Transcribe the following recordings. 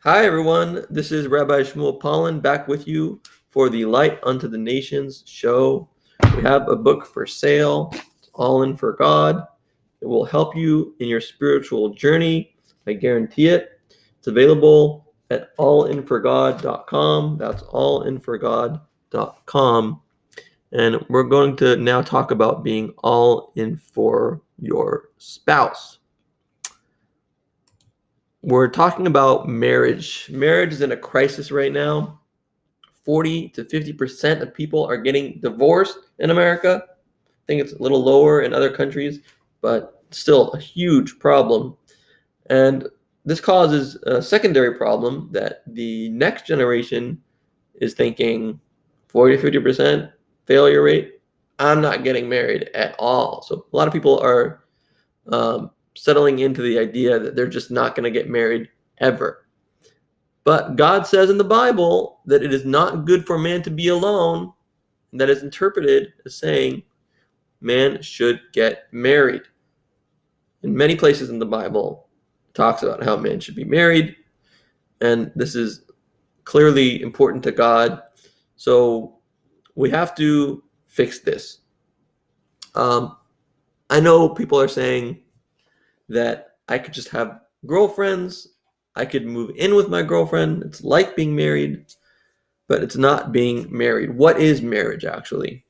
Hi, everyone. This is Rabbi Shmuel Pollan back with you for the Light Unto the Nations show. We have a book for sale. It's All In for God. It will help you in your spiritual journey. I guarantee it. It's available at allinforgod.com. That's allinforgod.com. And we're going to now talk about being all in for your spouse. We're talking about marriage. Marriage is in a crisis right now. 40 to 50% of people are getting divorced in America. I think it's a little lower in other countries, but still a huge problem. And this causes a secondary problem that the next generation is thinking 40 to 50% failure rate. I'm not getting married at all. So a lot of people are settling into the idea that they're just not going to get married ever. But God says in the Bible that it is not good for man to be alone. And that is interpreted as saying man should get married. In many places in the Bible, it talks about how man should be married. And this is clearly important to God. So we have to fix this. I know people are saying that I could just have girlfriends. I could move in with my girlfriend. It's like being married, but it's not being married. What is marriage actually?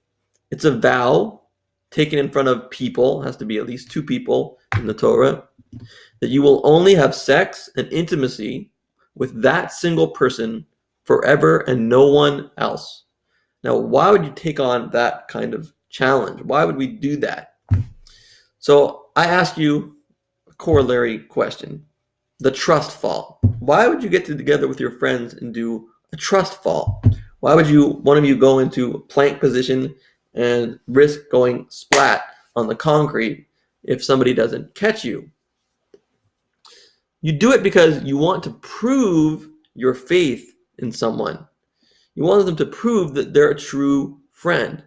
It's a vow taken in front of people, it has to be at least two people in the Torah, that you will only have sex and intimacy with that single person forever and no one else. Now, why would you take on that kind of challenge? Why would we do that? So I ask you a corollary question. The trust fall. Why would you get together with your friends and do a trust fall? Why would one of you go into a plank position and risk going splat on the concrete if somebody doesn't catch you? You do it because you want to prove your faith in someone. You want them to prove that they're a true friend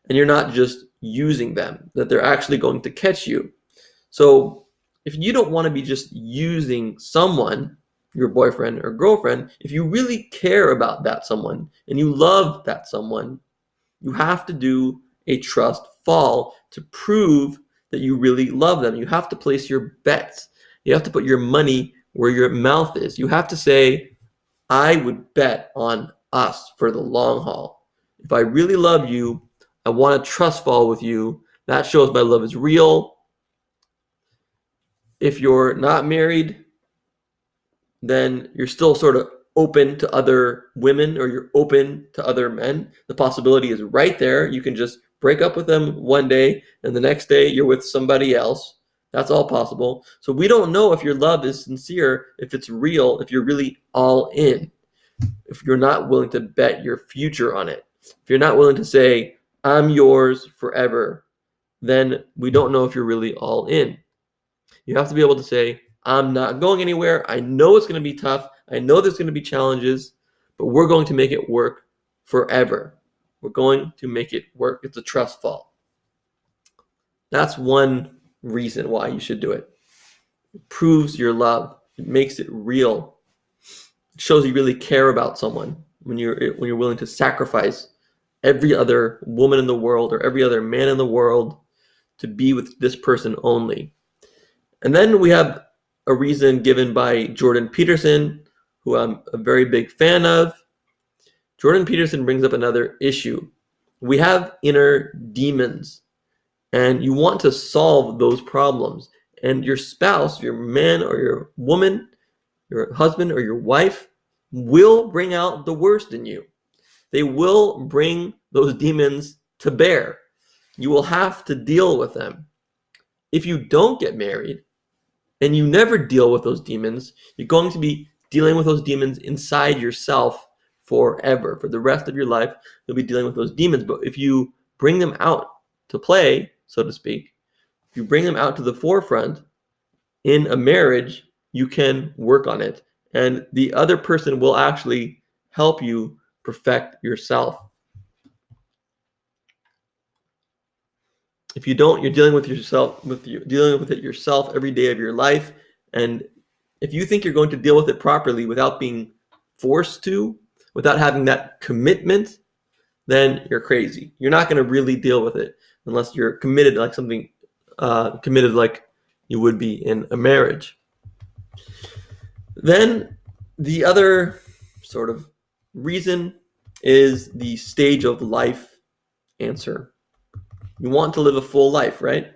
and you're not just using them, that they're actually going to catch you. So if you don't want to be just using someone, your boyfriend or girlfriend, if you really care about that someone and you love that someone, you have to do a trust fall to prove that you really love them. You have to place your bets. You have to put your money where your mouth is. You have to say, I would bet on us for the long haul. If I really love you, I want to trust fall with you. That shows my love is real. If you're not married, then you're still sort of open to other women or you're open to other men. The possibility is right there. You can just break up with them one day and the next day you're with somebody else. That's all possible. So we don't know if your love is sincere, if it's real, if you're really all in, if you're not willing to bet your future on it. If you're not willing to say, I'm yours forever, then we don't know if you're really all in. You have to be able to say, I'm not going anywhere. I know it's going to be tough. I know there's going to be challenges, but we're going to make it work forever. We're going to make it work. It's a trust fall. That's one reason why you should do it. It proves your love. It makes it real. It shows you really care about someone when you're willing to sacrifice every other woman in the world or every other man in the world to be with this person only. And then we have a reason given by Jordan Peterson, who I'm a very big fan of. Jordan Peterson brings up another issue. We have inner demons, and you want to solve those problems. And your spouse, your man or your woman, your husband or your wife, will bring out the worst in you. They will bring those demons to bear. You will have to deal with them. If you don't get married, and you never deal with those demons, you're going to be dealing with those demons inside yourself forever. For the rest of your life, you'll be dealing with those demons. But if you bring them out to play, so to speak, if you bring them out to the forefront in a marriage, you can work on it. And the other person will actually help you perfect yourself. If you don't, you're dealing with yourself, dealing with it yourself every day of your life, and If you think you're going to deal with it properly without being forced to, without having that commitment, then you're crazy. You're not going to really deal with it unless you're committed like something, committed like you would be in a marriage. Then the other sort of reason is the stage of life answer. You want to live a full life, right?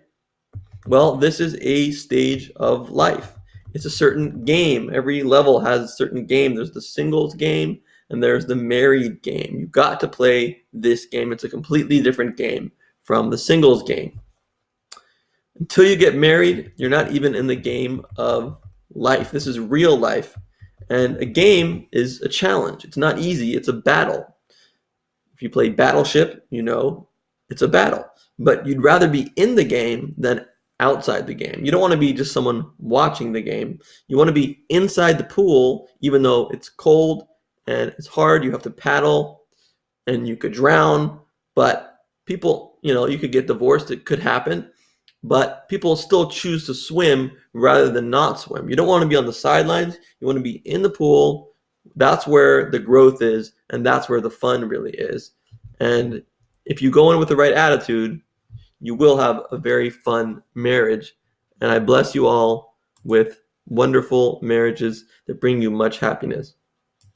Well, this is a stage of life. It's a certain game. Every level has a certain game. There's the singles game and there's the married game. You've got to play this game. It's a completely different game from the singles game. Until you get married, you're not even in the game of life. This is real life. And a game is a challenge. It's not easy. It's a battle. If you play Battleship, you know it's a battle. But you'd rather be in the game than outside the game. You don't want to be just someone watching the game. You want to be inside the pool, even though it's cold and it's hard. You have to paddle and you could drown. But people, you could get divorced. It could happen. But people still choose to swim rather than not swim. You don't want to be on the sidelines. You want to be in the pool. That's where the growth is, and that's where the fun really is. And if you go in with the right attitude, you will have a very fun marriage. And I bless you all with wonderful marriages that bring you much happiness.